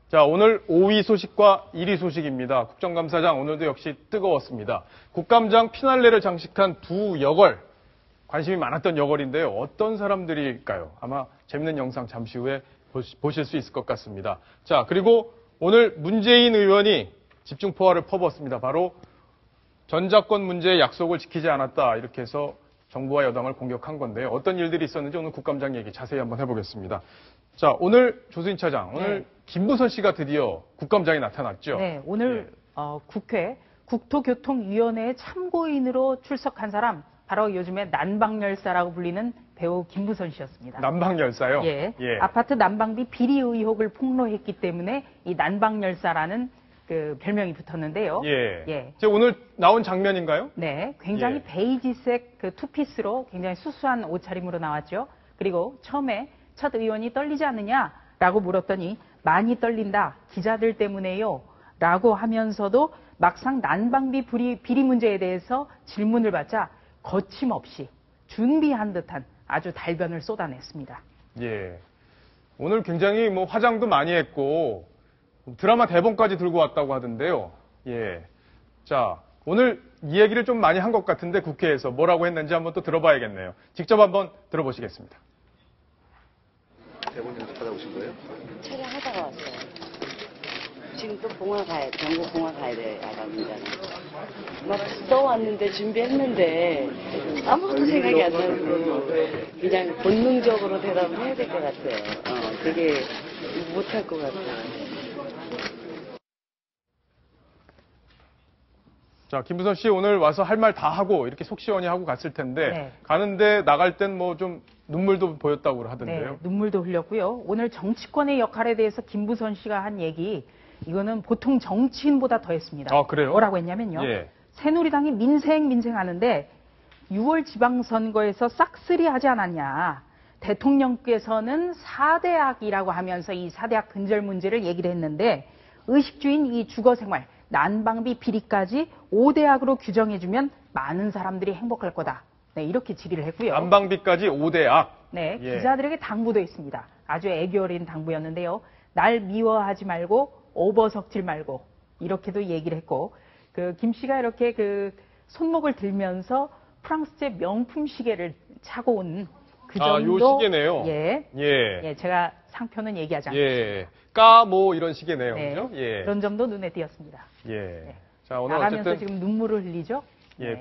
자, 오늘 5위 소식과 1위 소식입니다. 국정감사장 오늘도 역시 뜨거웠습니다. 국감장 피날레를 장식한 두 여걸, 관심이 많았던 여걸인데요. 어떤 사람들일까요? 아마 재밌는 영상 잠시 후에 보실 수 있을 것 같습니다. 자, 그리고 오늘 문재인 의원이 집중포화를 퍼부었습니다. 바로 전작권 문제의 약속을 지키지 않았다, 이렇게 해서 정부와 여당을 공격한 건데요. 어떤 일들이 있었는지 오늘 국감장 얘기 자세히 한번 해보겠습니다. 자, 오늘 조수인 차장, 오늘 김부선 씨가 드디어 국감장에 나타났죠. 네, 오늘 국회 국토교통위원회의 참고인으로 출석한 사람, 바로 요즘에 난방열사라고 불리는 배우 김부선 씨였습니다. 난방열사요? 예. 아파트 난방비 비리 의혹을 폭로했기 때문에 이 난방열사라는 그 별명이 붙었는데요. 예. 지금 오늘 나온 장면인가요? 네, 굉장히 베이지색 그 투피스로 굉장히 수수한 옷차림으로 나왔죠. 그리고 처음에 첫 의원이 떨리지 않느냐라고 물었더니 많이 떨린다, 기자들 때문에요 라고 하면서도 막상 난방비 비리 문제에 대해서 질문을 받자 거침없이 준비한 듯한 아주 달변을 쏟아냈습니다. 예. 오늘 굉장히 뭐 화장도 많이 했고 드라마 대본까지 들고 왔다고 하던데요. 예. 자, 오늘 이 얘기를 좀 많이 한 것 같은데 국회에서 뭐라고 했는지 한번 또 들어봐야겠네요. 직접 한번 들어보시겠습니다. 대본 연습하다 오신 거예요? 촬영하다가 왔어요. 지금 또 경북 봉화 가야 돼, 야간이잖아. 막 떠왔는데 준비했는데 아무것도 생각이 안 나고 그냥 본능적으로 대답을 해야 될 것 같아요. 되게 못할 것 같아요. 자, 김부선 씨 오늘 와서 할 말 다 하고 이렇게 속 시원히 하고 갔을 텐데 가는데 나갈 땐 뭐 좀 눈물도 보였다고 하던데요. 네, 눈물도 흘렸고요. 오늘 정치권의 역할에 대해서 김부선 씨가 한 얘기, 이거는 보통 정치인보다 더 했습니다. 아, 그래요? 뭐라고 했냐면요. 새누리당이 민생 하는데 6월 지방선거에서 싹쓸이 하지 않았냐. 대통령께서는 4대학이라고 하면서 이 4대학 근절 문제를 얘기를 했는데 의식주인 이 주거생활, 난방비 비리까지 5대학으로 규정해주면 많은 사람들이 행복할 거다. 네, 이렇게 질의를 했고요. 난방비까지 5대학. 네, 기자들에게 당부도 했습니다. 아주 애교 어린 당부였는데요. 날 미워하지 말고 오버석질 말고 이렇게도 얘기를 했고, 그 김 씨가 이렇게 그 손목을 들면서 프랑스제 명품 시계를 차고 온 그 정도. 요 시계네요. 예, 제가 상표는 얘기하지 않겠습니다. 뭐 이런 시계네요. 네, 그죠? 그런 점도 눈에 띄었습니다. 자, 오늘 나가면서 어쨌든 지금 눈물을 흘리죠.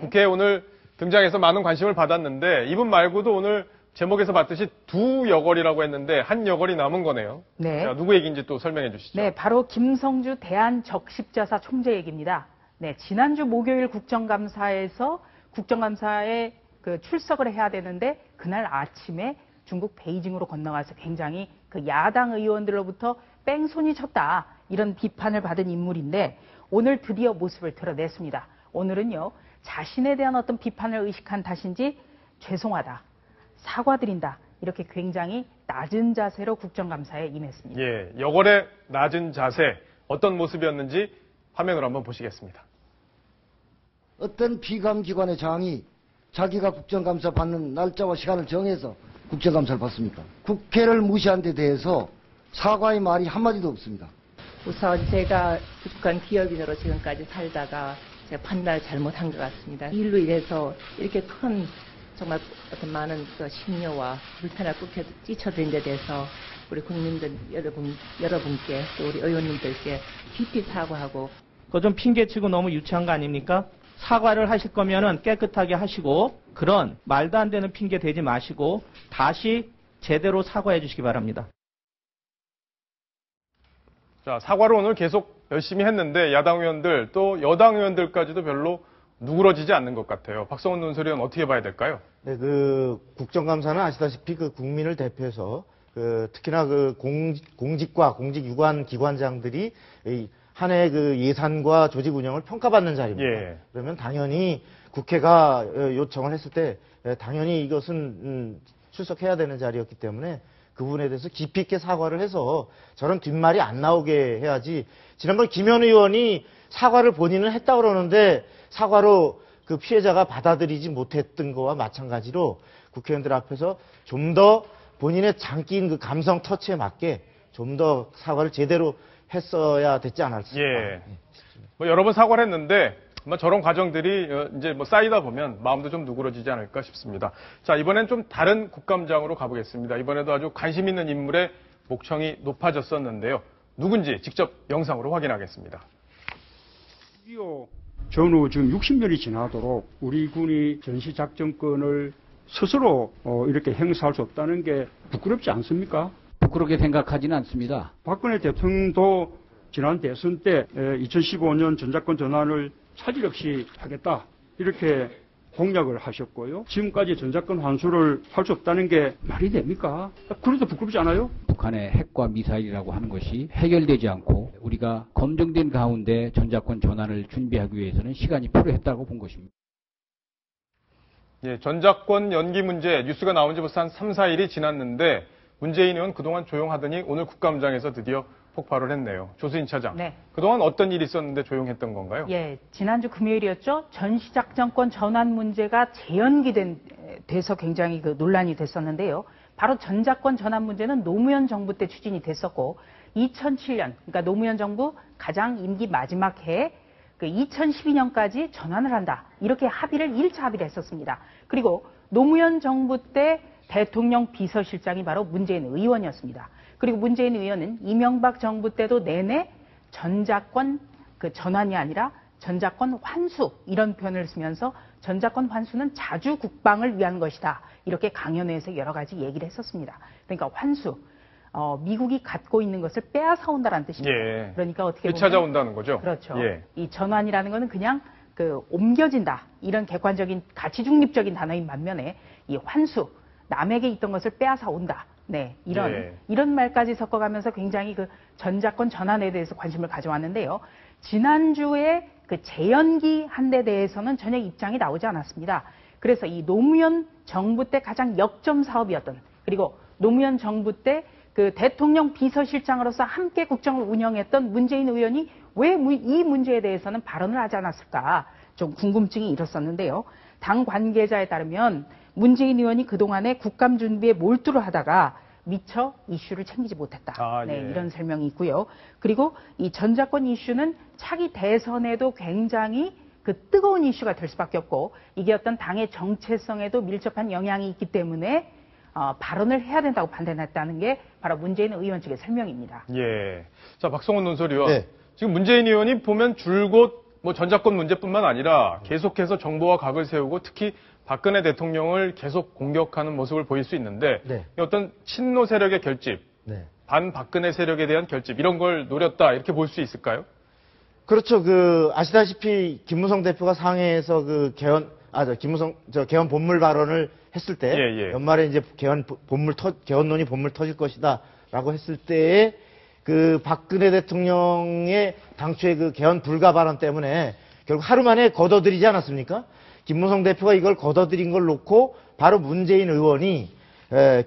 국회에 오늘 등장해서 많은 관심을 받았는데 이분 말고도 오늘 제목에서 봤듯이 두 여걸이라고 했는데 한 여걸이 남은 거네요. 자, 누구 얘기인지 또 설명해 주시죠. 네, 바로 김성주 대한적십자사 총재 얘기입니다. 네, 지난주 목요일 국정감사에 그 출석을 해야 되는데 그날 아침에 중국 베이징으로 건너가서 굉장히 그 야당 의원들로부터 뺑소니 쳤다, 이런 비판을 받은 인물인데 오늘 드디어 모습을 드러냈습니다. 오늘은요, 자신에 대한 어떤 비판을 의식한 탓인지 죄송하다, 사과드린다, 이렇게 굉장히 낮은 자세로 국정감사에 임했습니다. 여걸의 낮은 자세, 어떤 모습이었는지 화면으로 한번 보시겠습니다. 어떤 비감기관의 장이 자기가 국정감사 받는 날짜와 시간을 정해서 국정감사를 받습니까? 국회를 무시한 데 대해서 사과의 말이 한마디도 없습니다. 우선 제가 국간 기업인으로 지금까지 살다가 제가 판단을 잘못한 것 같습니다. 이 일로 인해서 이렇게 큰 정말 어떤 많은 그 심려와 불편을 끼쳐드린 데 대해서 우리 국민들 여러분께 또 우리 의원님들께 깊이 사과하고. 그거 좀 핑계치고 너무 유치한 거 아닙니까? 사과를 하실 거면은 깨끗하게 하시고 그런 말도 안 되는 핑계 대지 마시고 다시 제대로 사과해 주시기 바랍니다. 자, 사과를 오늘 계속 열심히 했는데 야당 의원들 또 여당 의원들까지도 별로 누그러지지 않는 것 같아요. 박성훈 논설위원 어떻게 봐야 될까요? 네, 그 국정감사는 아시다시피 그 국민을 대표해서 특히나 그 공직과 공직 유관 기관장들이 한 해 그 예산과 조직 운영을 평가받는 자리입니다. 그러면 당연히 국회가 요청을 했을 때 당연히 이것은 출석해야 되는 자리였기 때문에 그 부분에 대해서 깊이 있게 사과를 해서 저런 뒷말이 안 나오게 해야지. 지난번 김현 의원이 사과를 본인은 했다고 그러는데 사과로 그 피해자가 받아들이지 못했던 거와 마찬가지로 국회의원들 앞에서 좀 더 본인의 장기인 그 감성 터치에 맞게 좀 더 사과를 제대로 했어야 됐지 않았을까. 예. 뭐 여러 번 사과를 했는데 아마 저런 과정들이 이제 뭐 쌓이다 보면 마음도 좀 누그러지지 않을까 싶습니다. 자, 이번엔 좀 다른 국감장으로 가보겠습니다. 이번에도 아주 관심 있는 인물의 목청이 높아졌었는데요. 누군지 직접 영상으로 확인하겠습니다. 6.25 전후 지금 60년이 지나도록 우리 군이 전시작전권을 스스로 이렇게 행사할 수 없다는 게 부끄럽지 않습니까? 부끄럽게 생각하지는 않습니다. 박근혜 대통령도 지난 대선 때 2015년 전작권 전환을 차질 없이 하겠다 이렇게 공약을 하셨고요. 지금까지 전작권 환수를 할 수 없다는 게 말이 됩니까? 그래도 부끄럽지 않아요? 북한의 핵과 미사일이라고 하는 것이 해결되지 않고 우리가 검증된 가운데 전작권 전환을 준비하기 위해서는 시간이 필요했다고 본 것입니다. 예, 전작권 연기 문제 뉴스가 나온 지 벌써 한 3, 4일이 지났는데 문재인 의원 그동안 조용하더니 오늘 국감장에서 드디어 폭발을 했네요. 조수인 차장. 네. 그동안 어떤 일이 있었는데 조용했던 건가요? 예, 지난주 금요일이었죠. 전시작전권 전환 문제가 돼서 굉장히 그 논란이 됐었는데요. 바로 전작권 전환 문제는 노무현 정부 때 추진이 됐었고 2007년, 그러니까 노무현 정부 가장 임기 마지막 해에 그 2012년까지 전환을 한다. 이렇게 합의를 1차 합의를 했었습니다. 그리고 노무현 정부 때 대통령 비서실장이 바로 문재인 의원이었습니다. 그리고 문재인 의원은 이명박 정부 때도 내내 전작권 그 전환이 아니라 전작권 환수 이런 표현을 쓰면서 전작권 환수는 자주 국방을 위한 것이다. 이렇게 강연회에서 여러 가지 얘기를 했었습니다. 그러니까 환수, 미국이 갖고 있는 것을 빼앗아 온다는 뜻입니다. 예. 그러니까 어떻게 보면 되찾아온다는 거죠. 그렇죠. 예. 이 전환이라는 것은 그냥 그 옮겨진다. 이런 객관적인 가치 중립적인 단어인 반면에 이 환수, 남에게 있던 것을 빼앗아 온다. 네, 이런 말까지 섞어가면서 굉장히 그 전작권 전환에 대해서 관심을 가져왔는데요. 지난주에 그 재연기 한 데 대해서는 전혀 입장이 나오지 않았습니다. 그래서 이 노무현 정부 때 가장 역점 사업이었던 그리고 노무현 정부 때 그 대통령 비서실장으로서 함께 국정을 운영했던 문재인 의원이 왜 이 문제에 대해서는 발언을 하지 않았을까 좀 궁금증이 일었었는데요. 당 관계자에 따르면 문재인 의원이 그동안에 국감 준비에 몰두를 하다가 미처 이슈를 챙기지 못했다. 네, 이런 설명이 있고요. 그리고 이 전작권 이슈는 차기 대선에도 굉장히 그 뜨거운 이슈가 될 수밖에 없고 이게 어떤 당의 정체성에도 밀접한 영향이 있기 때문에 발언을 해야 된다고 판단했다는 게 바로 문재인 의원 측의 설명입니다. 예. 자, 박성훈 논설위원. 네. 지금 문재인 의원이 보면 줄곧 뭐 전작권 문제뿐만 아니라 계속해서 정보와 각을 세우고 특히 박근혜 대통령을 계속 공격하는 모습을 보일 수 있는데 네. 어떤 친노 세력의 결집, 네. 반박근혜 세력에 대한 결집 이런 걸 노렸다 이렇게 볼 수 있을까요? 그렇죠. 아시다시피 김무성 대표가 상해에서 개헌 본물 발언을 했을 때 연말에 이제 개헌론이 본물 터질 것이다라고 했을 때에 그 박근혜 대통령의 당초의 그 개헌 불가 발언 때문에 결국 하루 만에 걷어들이지 않았습니까? 김무성 대표가 이걸 걷어들인 걸 놓고 바로 문재인 의원이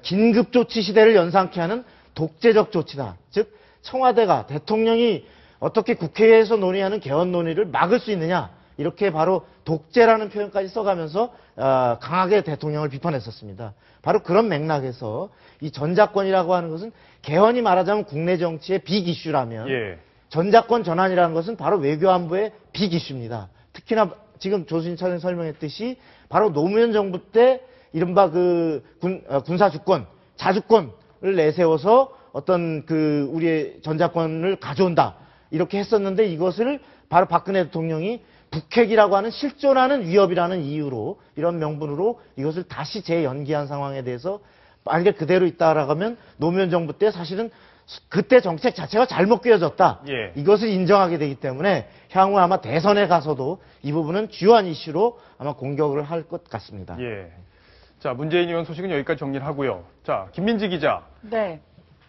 긴급조치 시대를 연상케 하는 독재적 조치다. 즉 청와대가 대통령이 어떻게 국회에서 논의하는 개헌 논의를 막을 수 있느냐. 이렇게 바로 독재라는 표현까지 써가면서 강하게 대통령을 비판했었습니다. 바로 그런 맥락에서 이 전작권이라고 하는 것은 개헌이 말하자면 국내 정치의 빅 이슈라면 전작권 전환이라는 것은 바로 외교안보의 빅 이슈입니다. 특히나 지금 조수진 차장이 설명했듯이 바로 노무현 정부 때 이른바 군사주권, 자주권을 내세워서 어떤 우리의 전작권을 가져온다. 이렇게 했었는데 이것을 바로 박근혜 대통령이 북핵이라고 하는 실존하는 위협이라는 이유로 이런 명분으로 이것을 다시 재연기한 상황에 대해서 만약에 그대로 있다라고 하면 노무현 정부 때 사실은 그때 정책 자체가 잘못 그려졌다. 이것을 인정하게 되기 때문에 향후 아마 대선에 가서도 이 부분은 주요한 이슈로 아마 공격을 할 것 같습니다. 자, 문재인 의원 소식은 여기까지 정리를 하고요. 자, 김민지 기자. 네.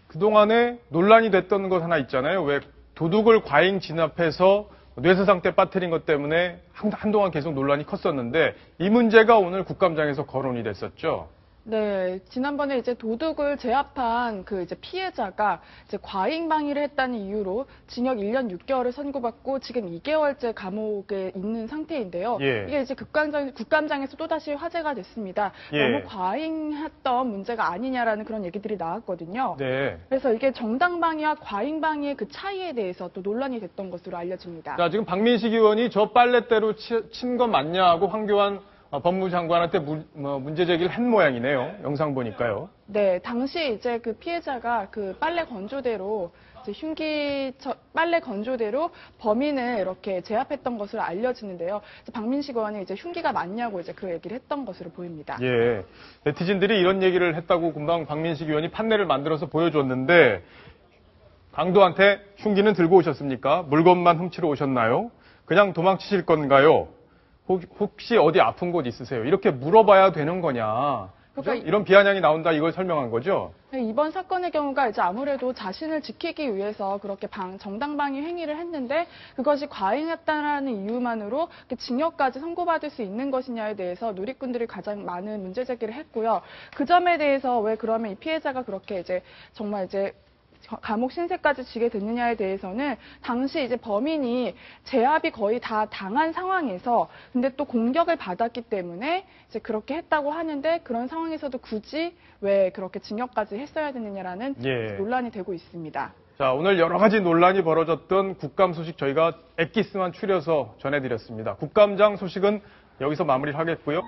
그동안에 논란이 됐던 것 하나 있잖아요. 왜 도둑을 과잉 진압해서 뇌세상 때 빠뜨린 것 때문에 한동안 계속 논란이 컸었는데 이 문제가 오늘 국감장에서 거론이 됐었죠. 네, 지난번에 이제 도둑을 제압한 그 이제 피해자가 이제 과잉 방위를 했다는 이유로 징역 1년 6개월을 선고받고 지금 2개월째 감옥에 있는 상태인데요. 예. 이게 이제 국감장에서 또다시 화제가 됐습니다. 예. 너무 과잉했던 문제가 아니냐라는 그런 얘기들이 나왔거든요. 네. 그래서 이게 정당 방위와 과잉 방위의 그 차이에 대해서 또 논란이 됐던 것으로 알려집니다. 자, 지금 박민식 의원이 저 빨랫대로 친 거 맞냐 하고 황교안 법무장관한테 문제 제기를 한 모양이네요. 영상 보니까요. 네, 당시 이제 그 피해자가 그 빨래 건조대로 이제 빨래 건조대로 범인을 이렇게 제압했던 것으로 알려지는데요. 박민식 의원이 이제 흉기가 맞냐고 이제 그 얘기를 했던 것으로 보입니다. 예. 네티즌들이 이런 얘기를 했다고 금방 박민식 의원이 판례를 만들어서 보여줬는데 강도한테 흉기는 들고 오셨습니까? 물건만 훔치러 오셨나요? 그냥 도망치실 건가요? 혹시 어디 아픈 곳 있으세요? 이렇게 물어봐야 되는 거냐? 그러니까 이런 비아냥이 나온다 이걸 설명한 거죠? 이번 사건의 경우가 이제 아무래도 자신을 지키기 위해서 그렇게 정당방위 행위를 했는데 그것이 과잉했다라는 이유만으로 징역까지 선고받을 수 있는 것이냐에 대해서 누리꾼들이 가장 많은 문제 제기를 했고요. 그 점에 대해서 왜 그러면 이 피해자가 그렇게 이제 정말 이제 감옥 신세까지 지게 됐느냐에 대해서는 당시 이제 범인이 제압이 거의 다 당한 상황에서 근데 또 공격을 받았기 때문에 이제 그렇게 했다고 하는데 그런 상황에서도 굳이 왜 그렇게 징역까지 했어야 되느냐라는 논란이 되고 있습니다. 자, 오늘 여러 가지 논란이 벌어졌던 국감 소식 저희가 엑기스만 추려서 전해드렸습니다. 국감장 소식은 여기서 마무리를 하겠고요.